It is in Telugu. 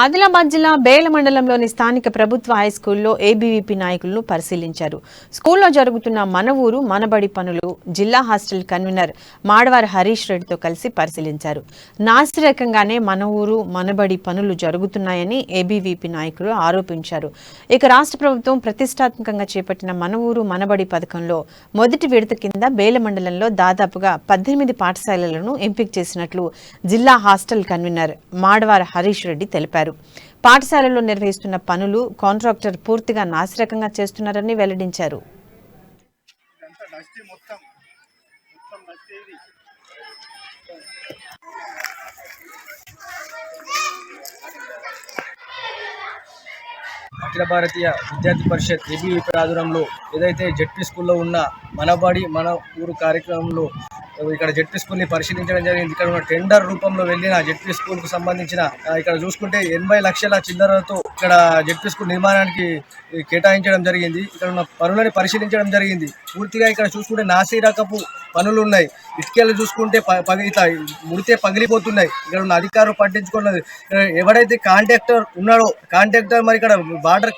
ఆదిలాబాద్ జిల్లా బేల మండలంలోని స్థానిక ప్రభుత్వ హైస్కూల్లో ఏబీవీపీ నాయకులను పరిశీలించారు. స్కూల్లో జరుగుతున్న మన ఊరు మనబడి పనులు జిల్లా హాస్టల్ కన్వీనర్ మాడవారి హరీష్ రెడ్డితో కలిసి పరిశీలించారు. నాసిరకంగానే మన ఊరు మనబడి పనులు జరుగుతున్నాయని ఏబీవీపీ నాయకులు ఆరోపించారు. ఇక రాష్ట్ర ప్రభుత్వం ప్రతిష్టాత్మకంగా చేపట్టిన మన ఊరు మనబడి పథకంలో మొదటి విడత కింద బేల మండలంలో దాదాపుగా 18 పాఠశాలలను ఎంపిక చేసినట్లు జిల్లా హాస్టల్ కన్వీనర్ మాడవారి హరీష్ రెడ్డి తెలిపారు. పాఠశాలలో నిర్వహిస్తున్న పనులు కాంట్రాక్టర్ పూర్తిగా నాసిరకంగా చేస్తున్నారని వెల్లడించారు. అఖిల భారతీయ విద్యార్థి పరిషత్ ఏబీవీపీ ఆధ్వర్యంలో ఏదైతే జెడ్పీ స్కూల్లో ఉన్న మనబడి మన ఊరు కార్యక్రమంలో ఇక్కడ జెడ్పీ స్కూల్ని పరిశీలించడం జరిగింది. ఇక్కడ ఉన్న టెండర్ రూపంలో వెళ్ళిన జెడ్పీ స్కూల్కు సంబంధించిన ఇక్కడ చూసుకుంటే 80 లక్షల చిల్లరతో ఇక్కడ జెడ్పీ స్కూల్ నిర్మాణానికి కేటాయించడం జరిగింది. ఇక్కడ ఉన్న పనులని పరిశీలించడం జరిగింది. పూర్తిగా ఇక్కడ చూసుకుంటే నాసి రకపు పనులు ఉన్నాయి. ఇటుకలు చూసుకుంటే ముడితే పగిలిపోతున్నాయి. ఇక్కడ ఉన్న అధికారులు పట్టించుకున్నది ఎవరైతే కాంట్రాక్టర్ ఉన్నాడో కాంట్రాక్టర్ మరి ఇక్కడ బార్డర్